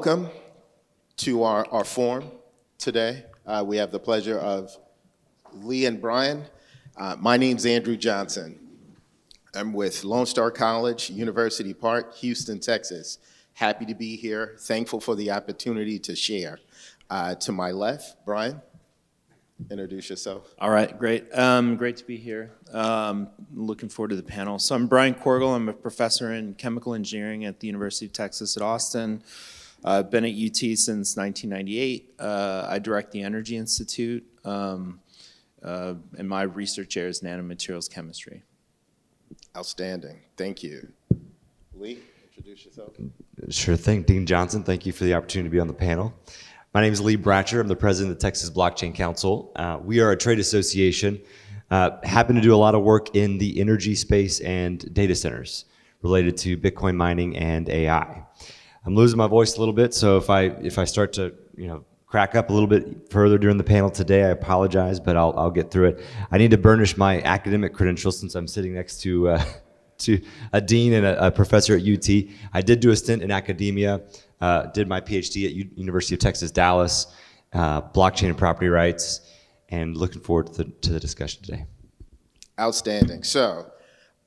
welcome to our forum today. We have the pleasure of Lee and Brian. My name's Andrew Johnson. I'm with Lone Star College, University Park, Houston, Texas. Happy to be here, thankful for the opportunity to share. To my left, Brian, introduce yourself. All right, great. Great to be here. Looking forward to the panel. So I'm Brian Korgel. I'm a professor in chemical engineering at the University of Texas at Austin. I've been at UT since 1998. I direct the Energy Institute, and my research area is nanomaterials chemistry. Outstanding, thank you. Lee, introduce yourself. Sure thing. Dean Johnson, thank you for the opportunity to be on the panel. My name is Lee Bratcher. I'm the president of the Texas Blockchain Council. We are a trade association, happen to do a lot of work in the energy space and data centers related to Bitcoin mining and AI. I'm losing my voice a little bit, so if I start to crack up a little bit further during the panel today, I apologize, but I'll get through it. I need to burnish my academic credentials since I'm sitting next to a dean and a professor at UT. I did do a stint in academia, did my PhD at University of Texas, Dallas, blockchain and property rights, and looking forward to the discussion today. Outstanding. So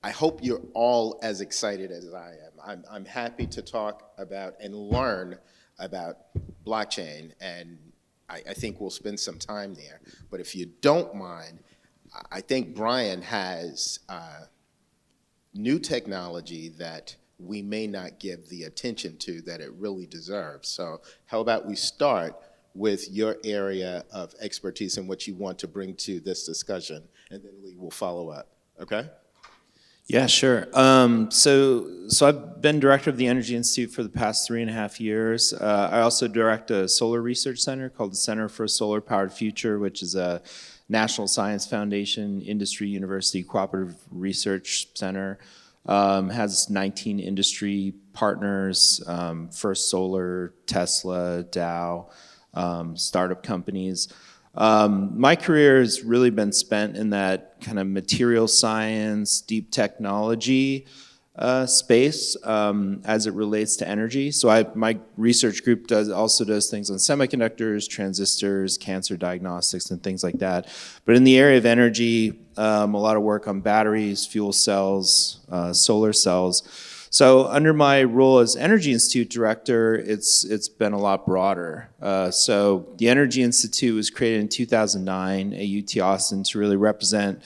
I hope you're all as excited as I am. I'm happy to talk about and learn about blockchain, and I think we'll spend some time there. But if you don't mind, I think Brian has new technology that we may not give the attention to that it really deserves. So how about we start with your area of expertise and what you want to bring to this discussion, and then Lee will follow up, okay? Yeah, sure. So I've been director of the Energy Institute for the past 3.5 years. I also direct a solar research center called the Center for a Solar Powered Future, which is a National Science Foundation Industry University Cooperative Research Center. Has 19 industry partners, First Solar, Tesla, Dow, startup companies. My career has really been spent in that kind of material science, deep technology space as it relates to energy. So my research group also does things on semiconductors, transistors, cancer diagnostics, and things like that. But in the area of energy, a lot of work on batteries, fuel cells, solar cells. So under my role as Energy Institute director, it's been a lot broader. So the Energy Institute was created in 2009 at UT Austin to really represent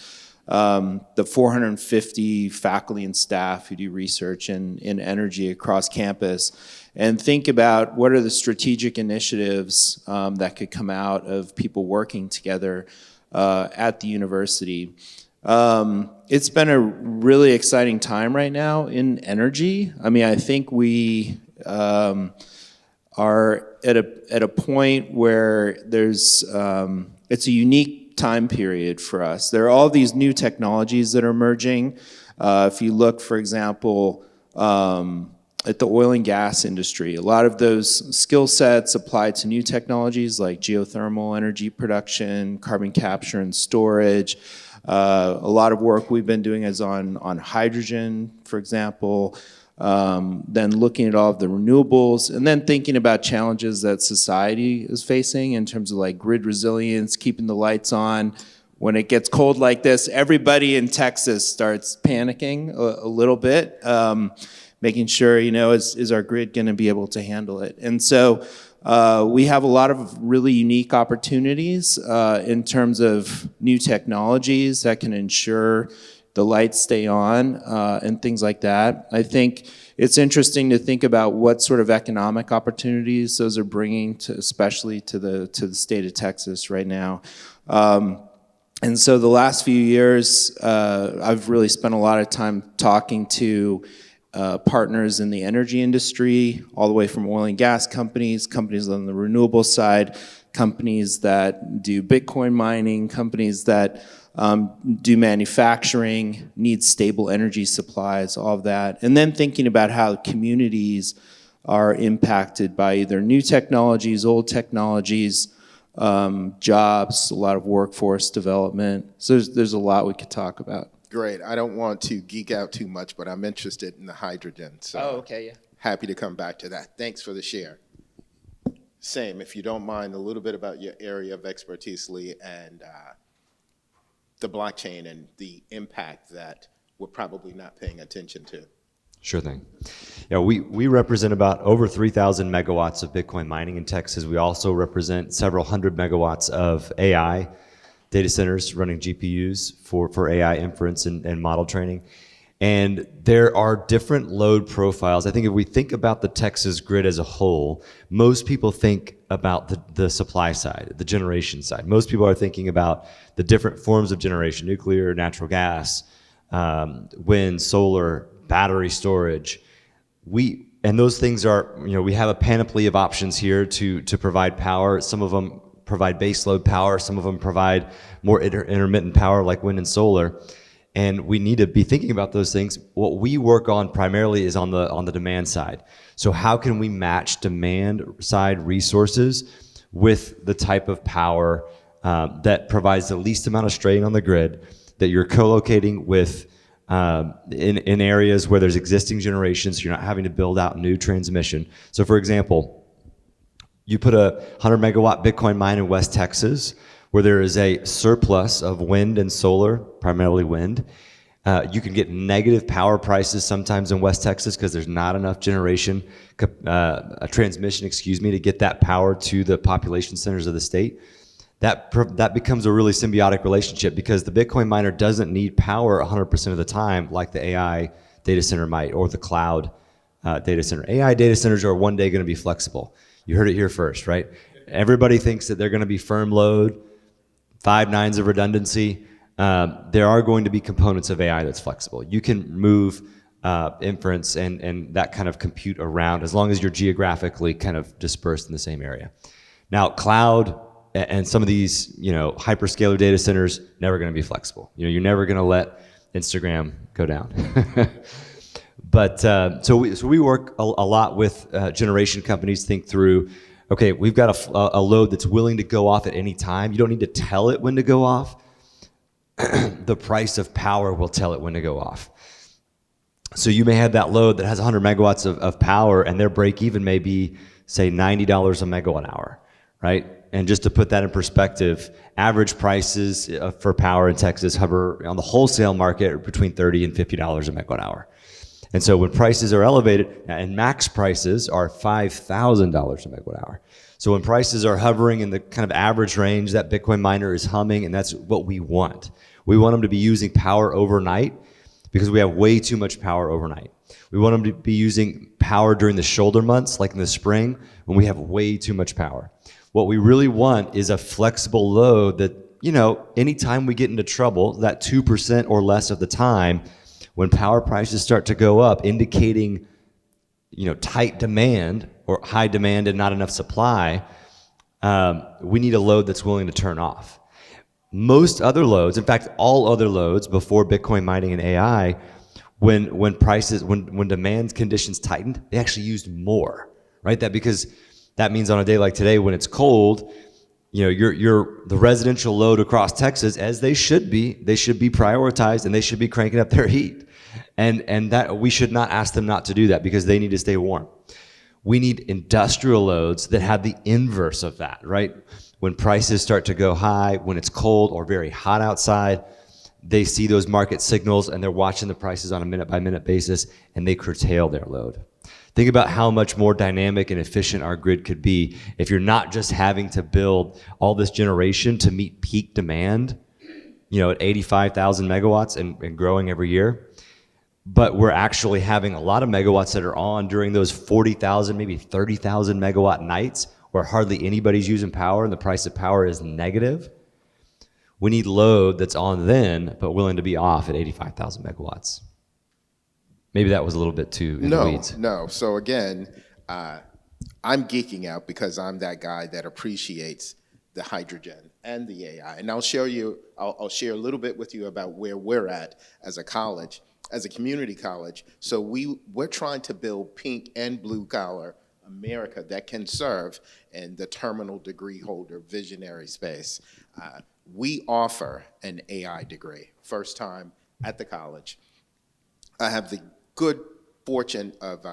the 450 faculty and staff who do research in energy across campus, and think about what are the strategic initiatives that could come out of people working together at the university. It's been a really exciting time right now in energy. I mean, I think we are at a point where there's it's a unique time period for us. There are all these new technologies that are emerging. If you look, for example, at the oil and gas industry, a lot of those skill sets apply to new technologies like geothermal energy production, carbon capture and storage. A lot of work we've been doing is on hydrogen, for example, then looking at all of the renewables, and then thinking about challenges that society is facing in terms of like grid resilience, keeping the lights on. When it gets cold like this, everybody in Texas starts panicking a little bit, making sure, is our grid going to be able to handle it? And so we have a lot of really unique opportunities in terms of new technologies that can ensure the lights stay on and things like that. I think it's interesting to think about what sort of economic opportunities those are bringing, especially to the state of Texas right now. And so the last few years, I've really spent a lot of time talking to partners in the energy industry, all the way from oil and gas companies, companies on the renewable side, companies that do Bitcoin mining, companies that do manufacturing, need stable energy supplies, all of that. And then thinking about how communities are impacted by either new technologies, old technologies, jobs, a lot of workforce development. So there's a lot we could talk about. Great. I don't want to geek out too much, but I'm interested in the hydrogen. So okay, yeah. Happy to come back to that. Thanks for the share. Same, if you don't mind, a little bit about your area of expertise, Lee, and the blockchain and the impact that we're probably not paying attention to. Sure thing. Yeah, we represent about over 3,000 megawatts of Bitcoin mining in Texas. We also represent several hundred megawatts of AI data centers running GPUs for AI inference and model training. And there are different load profiles. I think if we think about the Texas grid as a whole, most people think about the supply side, the generation side. Most people are thinking about the different forms of generation: nuclear, natural gas, wind, solar, battery storage. And those things are, we have a panoply of options here to provide power. Some of them provide base load power. Some of them provide more intermittent power like wind and solar. And we need to be thinking about those things. What we work on primarily is on the demand side. So how can we match demand side resources with the type of power that provides the least amount of strain on the grid, that you're co-locating with in areas where there's existing generations, so you're not having to build out new transmission. So for example, you put a 100 megawatt Bitcoin mine in West Texas, where there is a surplus of wind and solar, primarily wind. You can get negative power prices sometimes in West Texas because there's not enough transmission, to get that power to the population centers of the state. That becomes a really symbiotic relationship because the Bitcoin miner doesn't need power 100% of the time like the AI data center might, or the cloud data center. AI data centers are one day going to be flexible. You heard it here first, right? Everybody thinks that they're going to be firm load, 5 nines of redundancy. There are going to be components of AI that's flexible. You can move inference and that kind of compute around as long as you're geographically kind of dispersed in the same area. Now, cloud and some of these, hyperscaler data centers, never going to be flexible. You're never going to let Instagram go down. But so we work a lot with generation companies, think through, okay, we've got a load that's willing to go off at any time. You don't need to tell it when to go off. The price of power will tell it when to go off. So you may have that load that has 100 megawatts of power, and their break even may be, say, $90 a megawatt hour, right? And just to put that in perspective, average prices for power in Texas hover on the wholesale market between $30 and $50 a megawatt hour. And so when prices are elevated, and max prices are $5,000 a megawatt hour. So when prices are hovering in the kind of average range, that Bitcoin miner is humming, and that's what we want. We want them to be using power overnight because we have way too much power overnight. We want them to be using power during the shoulder months, like in the spring, when we have way too much power. What we really want is a flexible load that, anytime we get into trouble, that 2% or less of the time, when power prices start to go up, indicating, tight demand or high demand and not enough supply, we need a load that's willing to turn off. Most other loads, in fact, all other loads before Bitcoin mining and AI, when demand conditions tightened, they actually used more, right? Because that means on a day like today when it's cold, the residential load across Texas, as they should be prioritized, and they should be cranking up their heat. And that we should not ask them not to do that because they need to stay warm. We need industrial loads that have the inverse of that, right? When prices start to go high, when it's cold or very hot outside, they see those market signals and they're watching the prices on a minute by minute basis, and they curtail their load. Think about how much more dynamic and efficient our grid could be if you're not just having to build all this generation to meet peak demand, at 85,000 megawatts and growing every year. But we're actually having a lot of megawatts that are on during those 40,000, maybe 30,000 megawatt nights where hardly anybody's using power and the price of power is negative. We need load that's on then, but willing to be off at 85,000 megawatts. Maybe that was a little bit too in the weeds. No. So again, I'm geeking out because I'm that guy that appreciates the hydrogen and the AI. And I'll share a little bit with you about where we're at as a college, as a community college. So we're trying to build pink and blue collar America that can serve in the terminal degree holder visionary space. We offer an AI degree, first time at the college. I have the good fortune of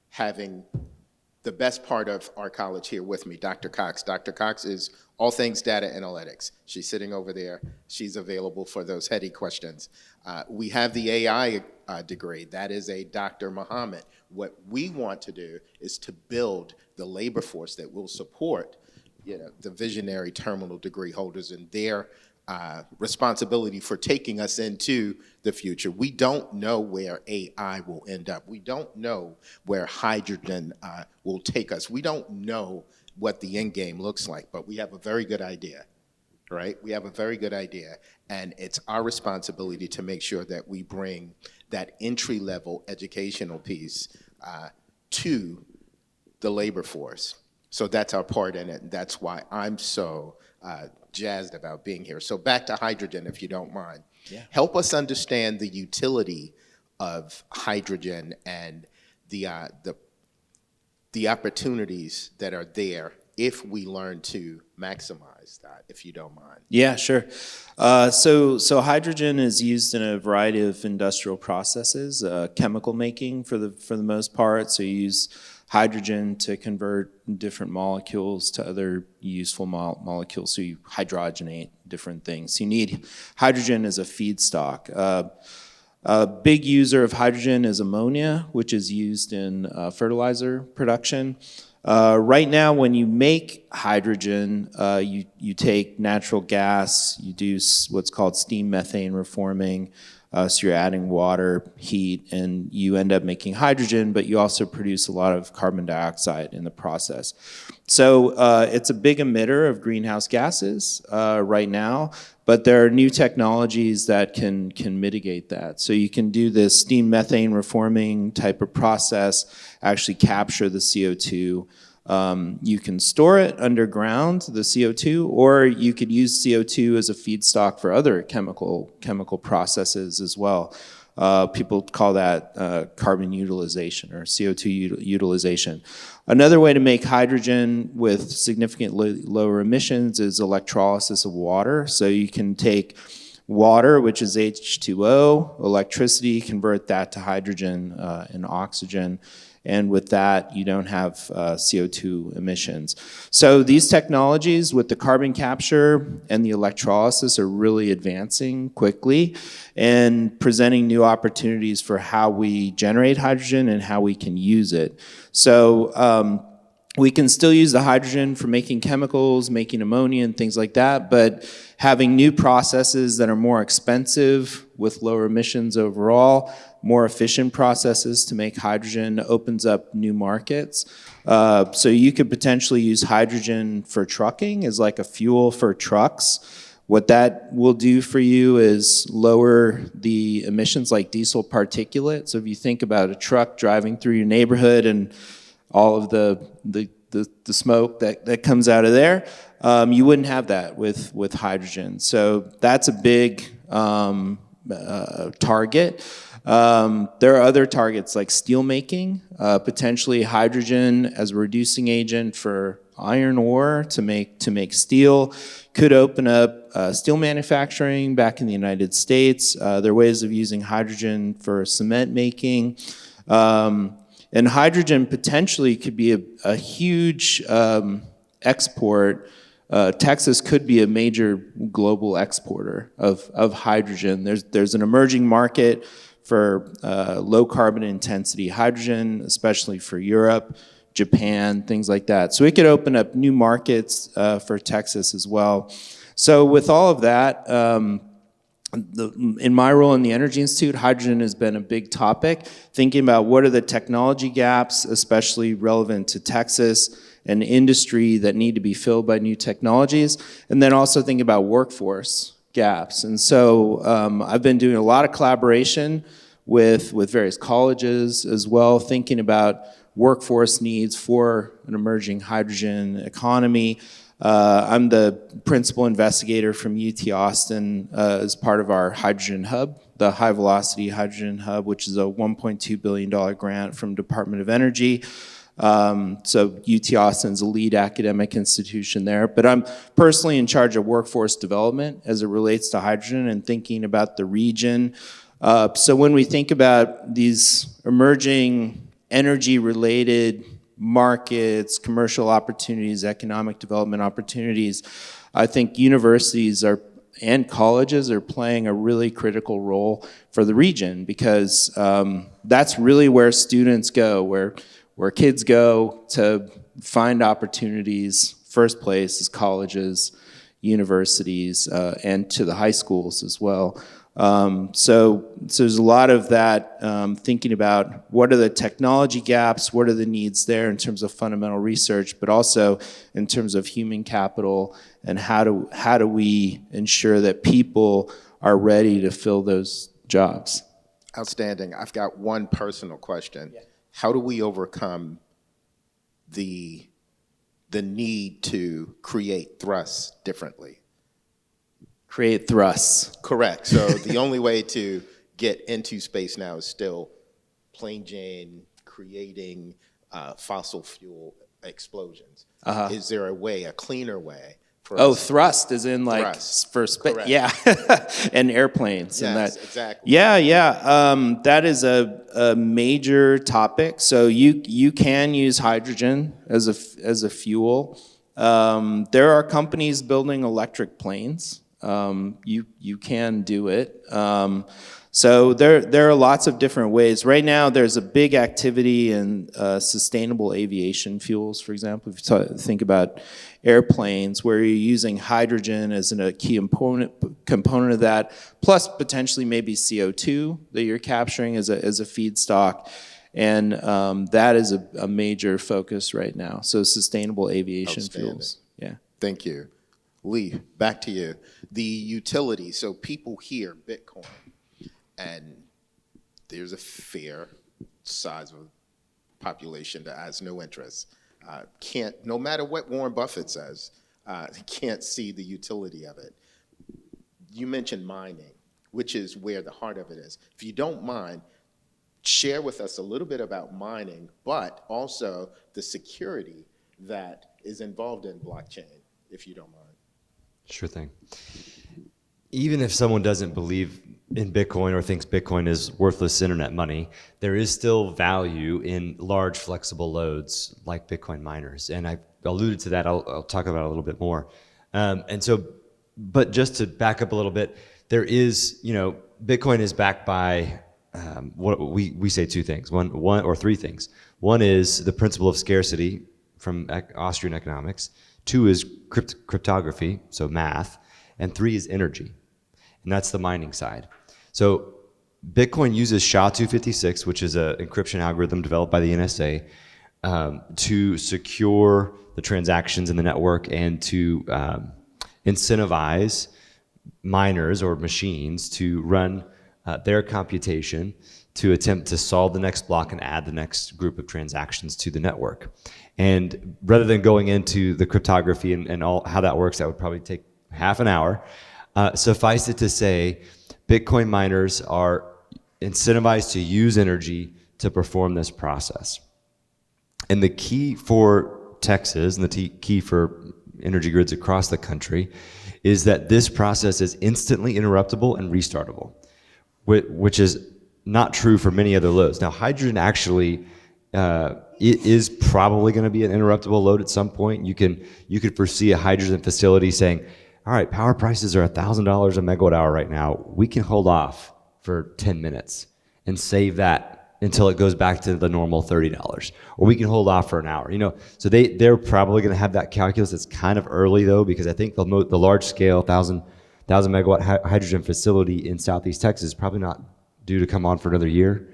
having the best part of our college here with me, Dr. Cox. Dr. Cox is all things data analytics. She's sitting over there. She's available for those heady questions. We have the AI degree. That is a Dr. Muhammad. What we want to do is to build the labor force that will support, the visionary terminal degree holders and their responsibility for taking us into the future. We don't know where AI will end up. We don't know where hydrogen will take us. We don't know what the end game looks like, but we have a very good idea, right? We have a very good idea, and it's our responsibility to make sure that we bring that entry-level educational piece to the labor force. So that's our part in it, and that's why I'm so jazzed about being here. So back to hydrogen, if you don't mind. Yeah. Help us understand the utility of hydrogen and the opportunities that are there if we learn to maximize that, if you don't mind. Yeah, sure. So hydrogen is used in a variety of industrial processes, chemical making for the most part. So you use hydrogen to convert different molecules to other useful molecules. So you hydrogenate different things. So you need hydrogen as a feedstock. A big user of hydrogen is ammonia, which is used in fertilizer production. Right now, when you make hydrogen, you take natural gas, you do what's called steam methane reforming, so you're adding water, heat, and you end up making hydrogen, but you also produce a lot of carbon dioxide in the process. So it's a big emitter of greenhouse gases right now, but there are new technologies that can mitigate that. So you can do this steam methane reforming type of process, actually capture the CO2. You can store it underground, the CO2, or you could use CO2 as a feedstock for other chemical processes as well. People call that carbon utilization or CO2 utilization. Another way to make hydrogen with significantly lower emissions is electrolysis of water. So you can take water, which is H2O, electricity, convert that to hydrogen and oxygen. And with that, you don't have CO2 emissions. So these technologies with the carbon capture and the electrolysis are really advancing quickly and presenting new opportunities for how we generate hydrogen and how we can use it. So we can still use the hydrogen for making chemicals, making ammonia and things like that, but having new processes that are more expensive with lower emissions overall, more efficient processes to make hydrogen opens up new markets. So you could potentially use hydrogen for trucking as like a fuel for trucks. What that will do for you is lower the emissions like diesel particulate. So if you think about a truck driving through your neighborhood and all of the smoke that comes out of there, you wouldn't have that with hydrogen. So that's a big target. There are other targets like steel making, potentially hydrogen as a reducing agent for iron ore to make steel, could open up steel manufacturing back in the United States. There are ways of using hydrogen for cement making. And hydrogen potentially could be a huge export. Texas could be a major global exporter of hydrogen. There's an emerging market for low carbon intensity hydrogen, especially for Europe, Japan, things like that. So it could open up new markets for Texas as well. So with all of that, in my role in the Energy Institute, hydrogen has been a big topic, thinking about what are the technology gaps, especially relevant to Texas, and industry that need to be filled by new technologies, and then also thinking about workforce gaps. And so I've been doing a lot of collaboration with various colleges as well, thinking about workforce needs for an emerging hydrogen economy. I'm the principal investigator from UT Austin as part of our hydrogen hub, the High Velocity Hydrogen Hub, which is a $1.2 billion grant from Department of Energy. So UT Austin's a lead academic institution there, but I'm personally in charge of workforce development as it relates to hydrogen and thinking about the region. So when we think about these emerging energy-related markets, commercial opportunities, economic development opportunities, I think universities and colleges are playing a really critical role for the region, because that's really where students go, where kids go to find opportunities. First place is colleges, universities, and to the high schools as well. So there's a lot of that, thinking about what are the technology gaps, what are the needs there in terms of fundamental research, but also in terms of human capital, and how do we ensure that people are ready to fill those jobs. Outstanding. I've got one personal question. Yeah. How do we overcome the need to create thrusts differently? Create thrusts. Correct. So the only way to get into space now is still plain Jane creating fossil fuel explosions. Is there a way, a cleaner way? Thrust is in like thrust. For space. Yeah, and airplanes. Yes, and that. Exactly. Yeah. That is a major topic. So you can use hydrogen as a fuel. There are companies building electric planes. You can do it. So there are lots of different ways. Right now, there's a big activity in sustainable aviation fuels, for example. If you think about airplanes, where you're using hydrogen as a key component of that, plus potentially maybe CO2 that you're capturing as a feedstock. And that is a major focus right now. So sustainable aviation fuels. Yeah. Thank you. Lee, back to you. The utility, so people hear Bitcoin, and there's a fair size of population that has no interest. No matter what Warren Buffett says, can't see the utility of it. You mentioned mining, which is where the heart of it is. If you don't mind, share with us a little bit about mining, but also the security that is involved in blockchain, if you don't mind. Sure thing. Even if someone doesn't believe in Bitcoin or thinks Bitcoin is worthless internet money, there is still value in large flexible loads like Bitcoin miners. And I alluded to that. I'll talk about it a little bit more. But just to back up a little bit, there is, Bitcoin is backed by what we say two things, one or three things. One is the principle of scarcity from Austrian economics. Two is cryptography, so math. And three is energy. And that's the mining side. So Bitcoin uses SHA-256, which is an encryption algorithm developed by the NSA, to secure the transactions in the network and to incentivize miners or machines to run their computation to attempt to solve the next block and add the next group of transactions to the network. And rather than going into the cryptography and all how that works, that would probably take half an hour. Suffice it to say, Bitcoin miners are incentivized to use energy to perform this process. And the key for Texas and the key for energy grids across the country is that this process is instantly interruptible and restartable, which is not true for many other loads. Now, hydrogen actually it is probably going to be an interruptible load at some point. You could foresee a hydrogen facility saying, all right, power prices are $1,000 a megawatt hour right now. We can hold off for 10 minutes and save that until it goes back to the normal $30. Or we can hold off for an hour. So they're probably going to have that calculus. It's kind of early though, because I think the large scale 1,000 megawatt hydrogen facility in Southeast Texas is probably not due to come on for another year.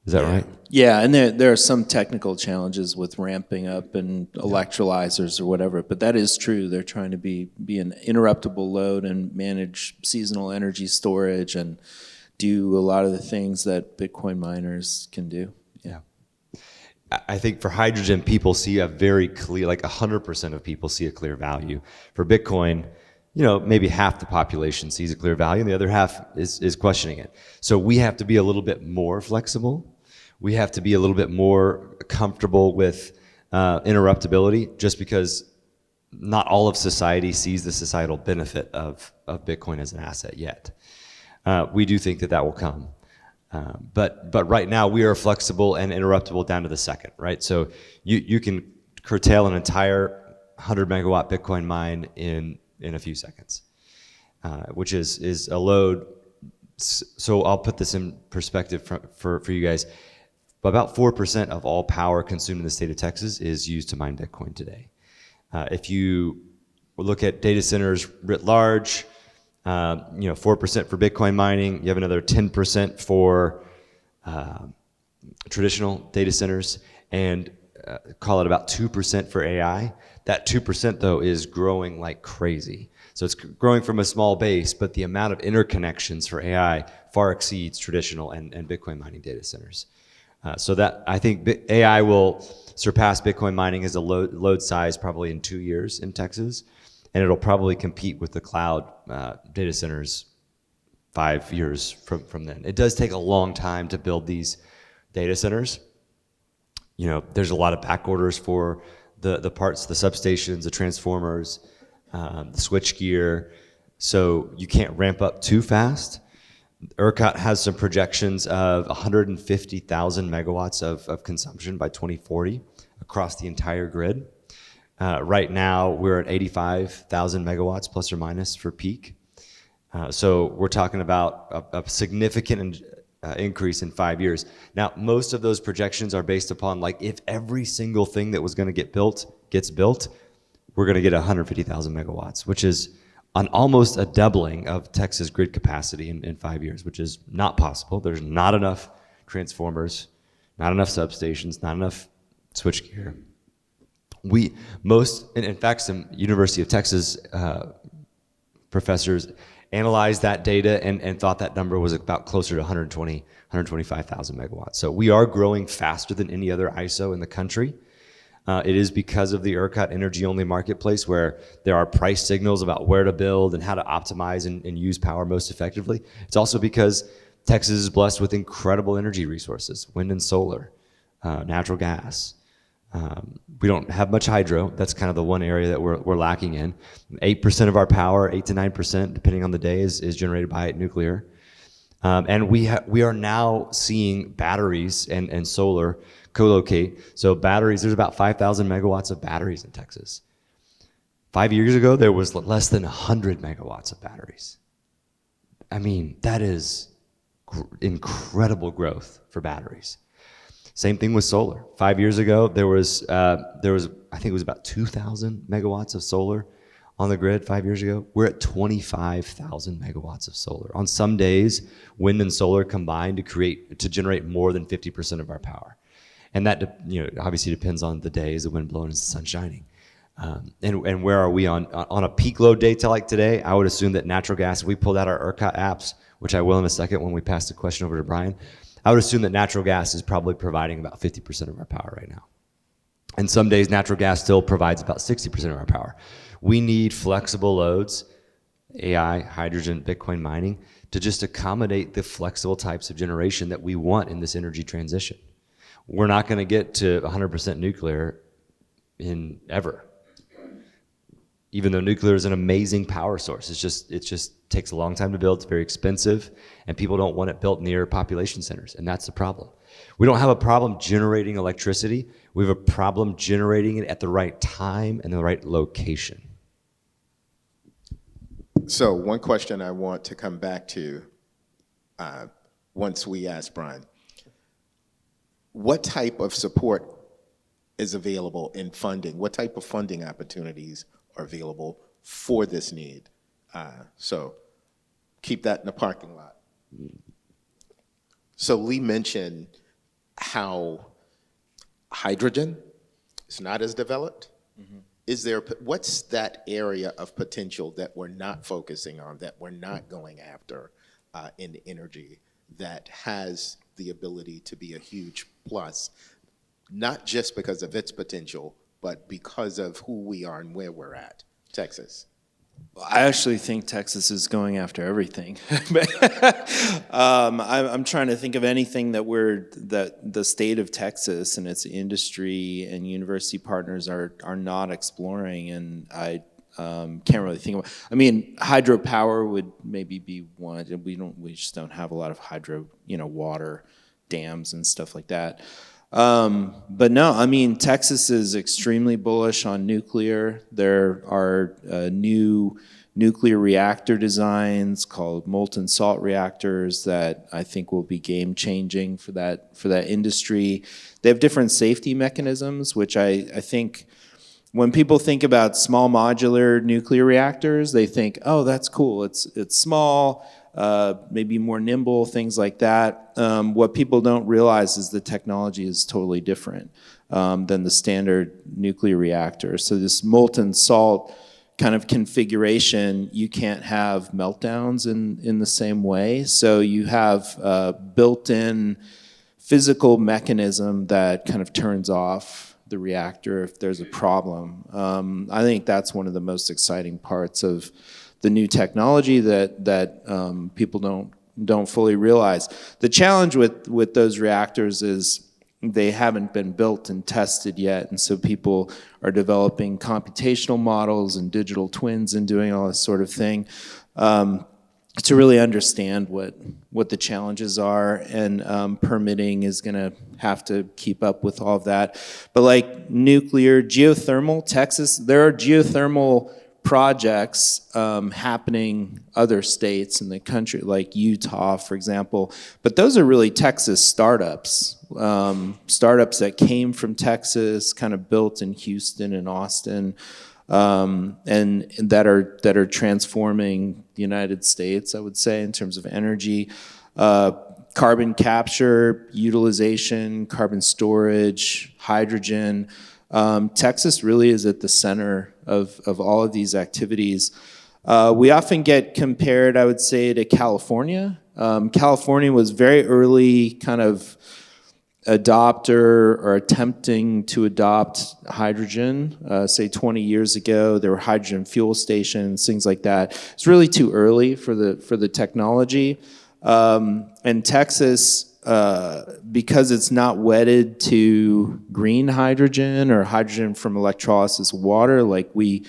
Is that right? Yeah, and there are some technical challenges with ramping up and electrolyzers or whatever, but that is true. They're trying to be an interruptible load and manage seasonal energy storage and do a lot of the things that Bitcoin miners can do. Yeah. I think for hydrogen, people see a very clear, like 100% of people see a clear value. For Bitcoin, maybe half the population sees a clear value and the other half is questioning it. So we have to be a little bit more flexible. We have to be a little bit more comfortable with interruptibility, just because not all of society sees the societal benefit of Bitcoin as an asset yet. We do think that will come. But right now we are flexible and interruptible down to the second, right? So you can curtail an entire 100 megawatt Bitcoin mine in a few seconds, which is a load. So I'll put this in perspective for you guys. About 4% of all power consumed in the state of Texas is used to mine Bitcoin today. If you look at data centers writ large, 4% for Bitcoin mining, you have another 10% for traditional data centers, and call it about 2% for AI. That 2% though is growing like crazy. So it's growing from a small base, but the amount of interconnections for AI far exceeds traditional and Bitcoin mining data centers. So that I think AI will surpass Bitcoin mining as a load size probably in 2 years in Texas, and it'll probably compete with the cloud data centers 5 years from then. It does take a long time to build these data centers. There's a lot of back orders for the parts, the substations, the transformers, the switch gear, so you can't ramp up too fast. ERCOT has some projections of 150,000 megawatts of consumption by 2040 across the entire grid. Right now, we're at 85,000 megawatts plus or minus for peak. So we're talking about a significant increase in 5 years. Now, most of those projections are based upon if every single thing that was going to get built gets built, we're going to get 150,000 megawatts, which is almost a doubling of Texas grid capacity in 5 years, which is not possible. There's not enough transformers, not enough substations, not enough switchgear. In fact, some University of Texas professors analyzed that data and thought that number was about closer to 125,000 megawatts. So we are growing faster than any other ISO in the country. It is because of the ERCOT energy-only marketplace where there are price signals about where to build and how to optimize and use power most effectively. It's also because Texas is blessed with incredible energy resources, wind and solar, natural gas. We don't have much hydro. That's kind of the one area that we're lacking in. 8% of our power, 8 to 9%, depending on the day, is generated by nuclear. And we are now seeing batteries and solar co-locate. So batteries, there's about 5,000 megawatts of batteries in Texas. 5 years ago, there was less than 100 megawatts of batteries. I mean, that is incredible growth for batteries. Same thing with solar. 5 years ago, there was I think it was about 2,000 megawatts of solar on the grid 5 years ago. We're at 25,000 megawatts of solar. On some days, wind and solar combine to generate more than 50% of our power. And that obviously depends on the day. Is the wind blowing? Is the sun shining? And where are we on a peak load day like today? I would assume that natural gas, if we pulled out our ERCOT apps, which I will in a second when we pass the question over to Brian, I would assume that natural gas is probably providing about 50% of our power right now. And some days natural gas still provides about 60% of our power. We need flexible loads, AI, hydrogen, Bitcoin mining, to just accommodate the flexible types of generation that we want in this energy transition. We're not going to get to 100% nuclear in ever. Even though nuclear is an amazing power source, it just takes a long time to build. It's very expensive, and people don't want it built near population centers, and that's the problem. We don't have a problem generating electricity. We have a problem generating it at the right time and the right location. So one question I want to come back to once we ask Brian. What type of support is available in funding? What type of funding opportunities are available for this need? So keep that in the parking lot. So Lee mentioned how hydrogen is not as developed. Mm-hmm. What's that area of potential that we're not focusing on, that we're not going after in energy, that has the ability to be a huge plus, not just because of its potential, but because of who we are and where we're at, Texas? I actually think Texas is going after everything. I'm trying to think of anything that the state of Texas and its industry and university partners are not exploring, and I Can't really think of. I mean, hydropower would maybe be one. We just don't have a lot of hydro, water dams and stuff like that. But no, I mean, Texas is extremely bullish on nuclear. There are new nuclear reactor designs called molten salt reactors that I think will be game changing for that industry. They have different safety mechanisms, which I think when people think about small modular nuclear reactors, they think, oh, that's cool. It's small, maybe more nimble, things like that. What people don't realize is the technology is totally different than the standard nuclear reactor. So this molten salt kind of configuration, you can't have meltdowns in the same way. So you have a built-in physical mechanism that kind of turns off the reactor if there's a problem. I think that's one of the most exciting parts of the new technology that people don't fully realize. The challenge with those reactors is they haven't been built and tested yet, and so people are developing computational models and digital twins and doing all this sort of thing to really understand what the challenges are, and permitting is going to have to keep up with all of that. But like nuclear, geothermal, Texas, there are geothermal projects happening other states in the country, like Utah, for example. But those are really Texas startups, startups that came from Texas, kind of built in Houston and Austin, and that are transforming the United States, I would say, in terms of energy, carbon capture, utilization, carbon storage, hydrogen. Texas really is at the center of all of these activities. We often get compared, I would say, to California. California was very early kind of adopter or attempting to adopt hydrogen. Say 20 years ago, there were hydrogen fuel stations, things like that. It's really too early for the technology. And Texas, because it's not wedded to green hydrogen or hydrogen from electrolysis of water, like we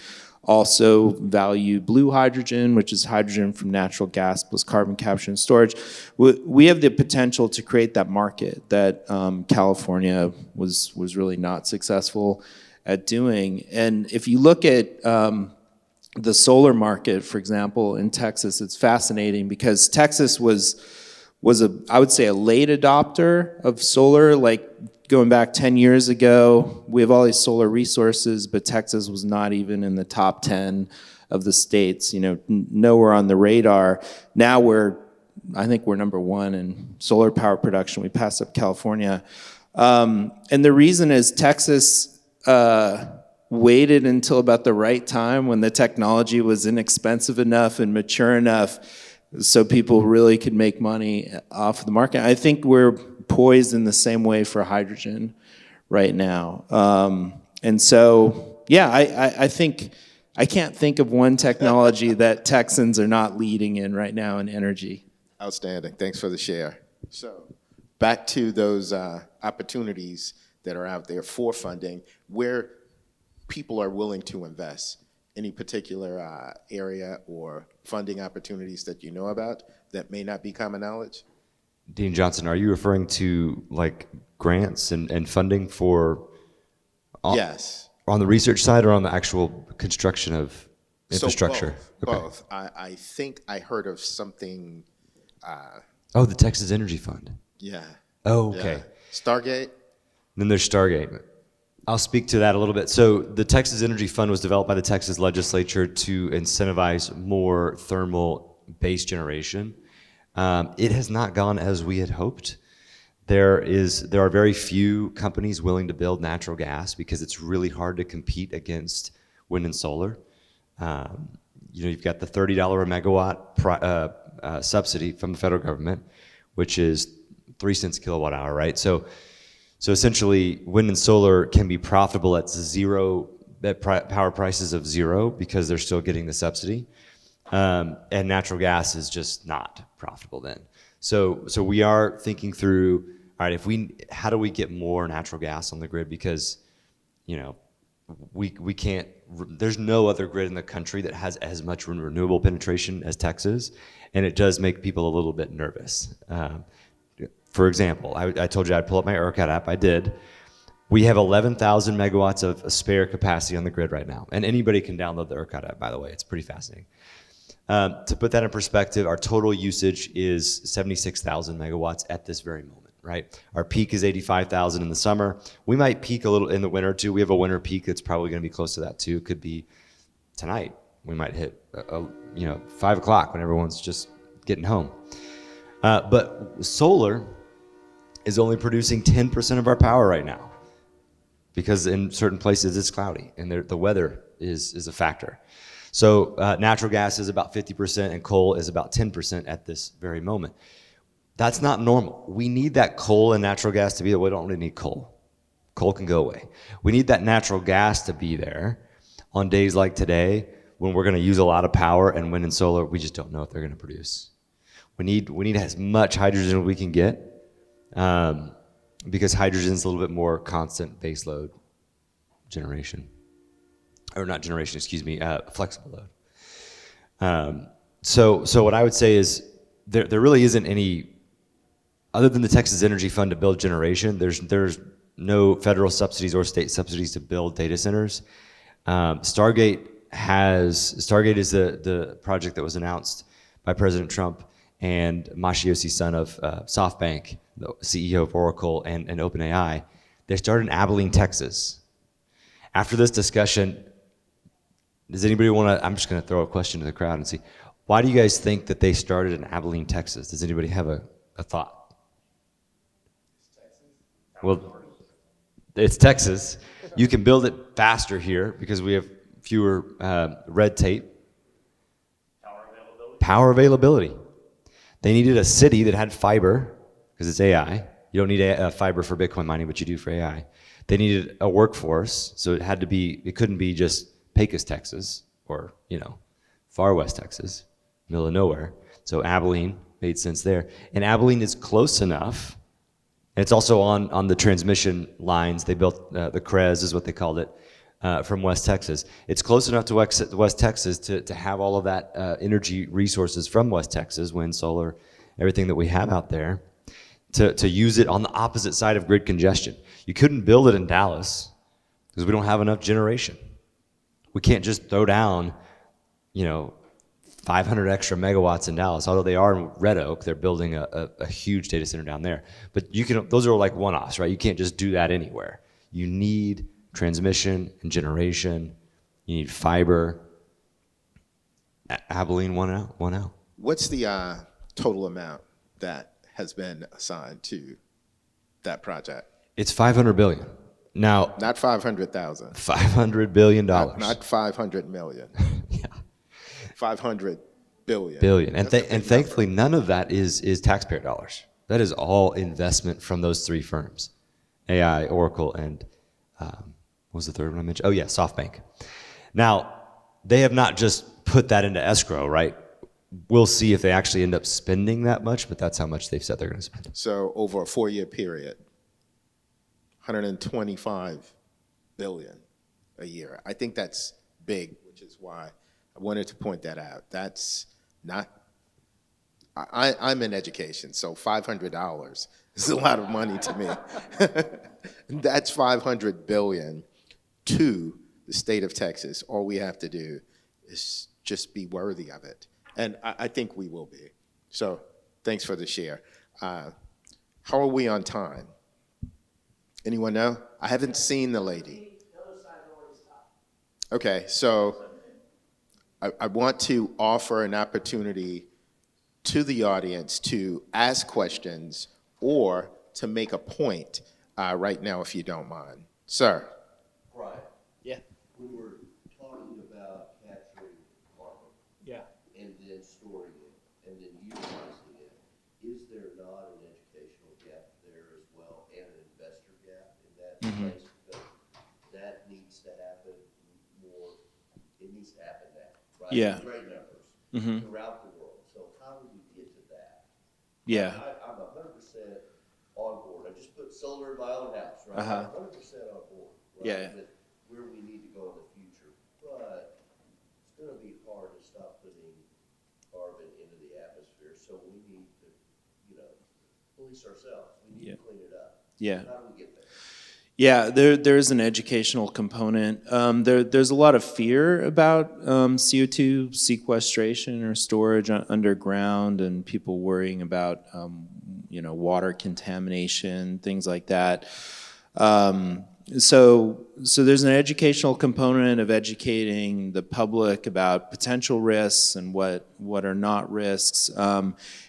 also value blue hydrogen, which is hydrogen from natural gas plus carbon capture and storage. We have the potential to create that market that California was really not successful at doing. And if you look at the solar market, for example, in Texas, it's fascinating because Texas was I would say a late adopter of solar, like going back 10 years ago. We have all these solar resources, but Texas was not even in the top 10 of the states, nowhere on the radar. Now I think we're number one in solar power production. We passed up California. And the reason is Texas waited until about the right time when the technology was inexpensive enough and mature enough so people really could make money off of the market. I think we're poised in the same way for hydrogen right now. And so, yeah, I think I can't think of one technology that Texans are not leading in right now in energy. Outstanding. Thanks for the share. So back to those opportunities that are out there for funding, where people are willing to invest. Any particular area or funding opportunities that you know about that may not be common knowledge? Dean Johnson, are you referring to like grants and funding for Yes. on the research side or on the actual construction of infrastructure? So both. I think I heard of something. The Texas Energy Fund. Yeah. Oh, okay. Yeah. Stargate? Then there's Stargate. I'll speak to that a little bit. So the Texas Energy Fund was developed by the Texas legislature to incentivize more thermal base generation. It has not gone as we had hoped. There are very few companies willing to build natural gas because it's really hard to compete against wind and solar. You've got the $30 a megawatt subsidy from the federal government, which is 3 cents a kilowatt hour, right? So essentially, wind and solar can be profitable at power prices of zero because they're still getting the subsidy, and natural gas is just not profitable then. So we are thinking through, all right, how do we get more natural gas on the grid? Because, we can't, there's no other grid in the country that has as much renewable penetration as Texas, and it does make people a little bit nervous. For example, I told you I'd pull up my ERCOT app. I did. We have 11,000 megawatts of spare capacity on the grid right now, and anybody can download the ERCOT app, by the way. It's pretty fascinating. To put that in perspective, our total usage is 76,000 megawatts at this very moment, right? Our peak is 85,000 in the summer. We might peak a little in the winter too. We have a winter peak that's probably going to be close to that too. It could be tonight. We might hit 5 o'clock when everyone's just getting home. But solar is only producing 10% of our power right now, because in certain places it's cloudy and the weather is a factor. So natural gas is about 50% and coal is about 10% at this very moment. That's not normal. We need that coal and natural gas to be there. We don't really need coal. Coal can go away. We need that natural gas to be there on days like today when we're going to use a lot of power, and wind and solar, we just don't know if they're going to produce. We need as much hydrogen as we can get, because hydrogen is a little bit more constant baseload generation. Or not generation, excuse me, flexible load. So what I would say is there really isn't any, other than the Texas Energy Fund to build generation, there's no federal subsidies or state subsidies to build data centers. Stargate is the project that was announced by President Trump and Masayoshi Son of SoftBank, the CEO of Oracle and OpenAI. They started in Abilene, Texas. After this discussion, does anybody want to, I'm just going to throw a question to the crowd and see, why do you guys think that they started in Abilene, Texas? Does anybody have a thought? Well, it's Texas. You can build it faster here because we have fewer red tape. Power availability. They needed a city that had fiber, because it's AI. You don't need fiber for Bitcoin mining, but you do for AI. They needed a workforce, so it couldn't be just Pecos, Texas, or, far west Texas, middle of nowhere. So Abilene made sense there. And Abilene is close enough, and it's also on the transmission lines. They built the CREZ is what they called it, from West Texas. It's close enough to West Texas to have all of that energy resources from West Texas, wind, solar, everything that we have out there, to use it on the opposite side of grid congestion. You couldn't build it in Dallas because we don't have enough generation. We can't just throw down, 500 extra megawatts in Dallas, although they are in Red Oak. They're building a huge data center down there. But those are like one-offs, right? You can't just do that anywhere. You need transmission and generation. You need fiber. Abilene, one out. What's the total amount that has been assigned to that project? It's $500 billion. Now, not 500,000. $500 billion. Not 500 million. Yeah. 500 billion. Billion. And thankfully, none of that is taxpayer dollars. That is all investment from those three firms, AI, Oracle, and what was the third one I mentioned? Oh, yeah, SoftBank. Now, they have not just put that into escrow, right? We'll see if they actually end up spending that much, but that's how much they've said they're going to spend. So over a 4-year period, 125 billion a year. I think that's big, which is why I wanted to point that out. That's not, I'm in education, so $500 is a lot of money to me. That's 500 billion to the state of Texas. All we have to do is just be worthy of it. And I think we will be. So thanks for the share. How are we on time? Anyone know? I haven't seen the lady. Okay, so I want to offer an opportunity to the audience to ask questions or to make a point right now, if you don't mind. Sir. Brian, Yeah. we were talking about capturing carbon. Yeah. And then storing it, and then utilizing it. Is there not an educational gap there as well, and an investor gap in that place? Because that needs to happen more, it needs to happen now, right? Yeah. Great numbers throughout the world. So how do we get to that? Yeah. I'm 100% on board. I just put solar in my own house, right? Uh-huh. I'm 100% on board. Right? Yeah. where we need to go in the future, but it's gonna be hard to stop putting carbon into the atmosphere, so we need to, police ourselves. We need to clean it up. Yeah. How do we get there? Yeah, there's an educational component. There's a lot of fear about CO2 sequestration or storage underground, and people worrying about water contamination, things like that. So there's an educational component of educating the public about potential risks and what are not risks.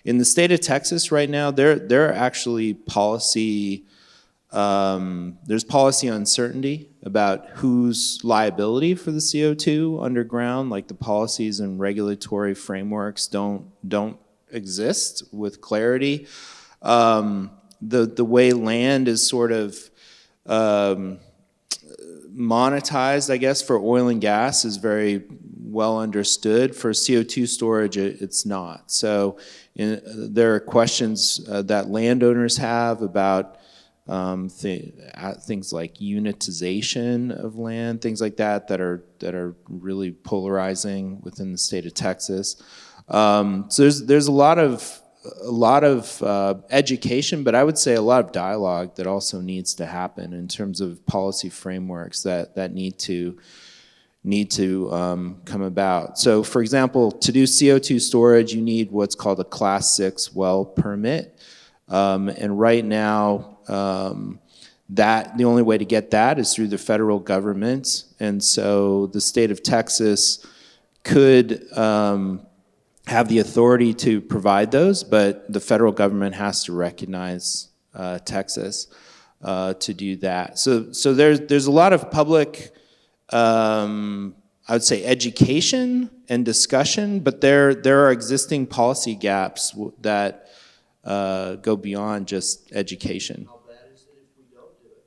In the state of Texas right now, there are actually there's policy uncertainty about whose liability for the CO2 underground, like the policies and regulatory frameworks don't exist with clarity. The way land is sort of monetized, I guess, for oil and gas is very well understood. For CO2 storage, it's not. So there are questions that landowners have about things like unitization of land, things like that are really polarizing within the state of Texas. So there's a lot of education, but I would say a lot of dialogue that also needs to happen in terms of policy frameworks that need to come about. So, for example, to do CO2 storage, you need what's called a Class 6 well permit, and right now, that the only way to get that is through the federal government, and so the state of Texas could have the authority to provide those, but the federal government has to recognize Texas to do that. So there's a lot of public, I would say, education and discussion, but there are existing policy gaps that go beyond just education. How bad is it if we don't do it?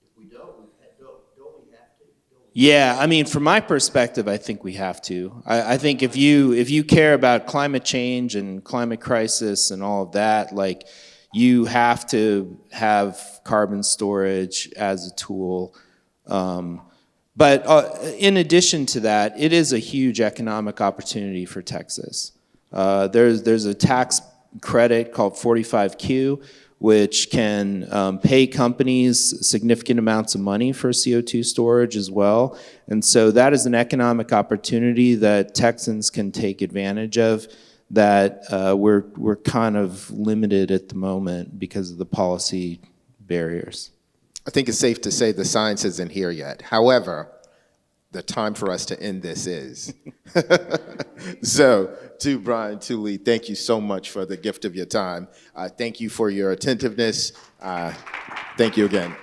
If we don't we have to? Don't we? Yeah, I mean, from my perspective, I think we have to. I think if you care about climate change and climate crisis and all of that, like, you have to have carbon storage as a tool. But in addition to that, it is a huge economic opportunity for Texas. There's a tax credit called 45Q, which can pay companies significant amounts of money for CO2 storage as well. And so that is an economic opportunity that Texans can take advantage of that we're kind of limited at the moment because of the policy barriers. I think it's safe to say the science isn't here yet. However, the time for us to end this is. So, to Brian, to Lee, thank you so much for the gift of your time. Thank you for your attentiveness. Thank you again.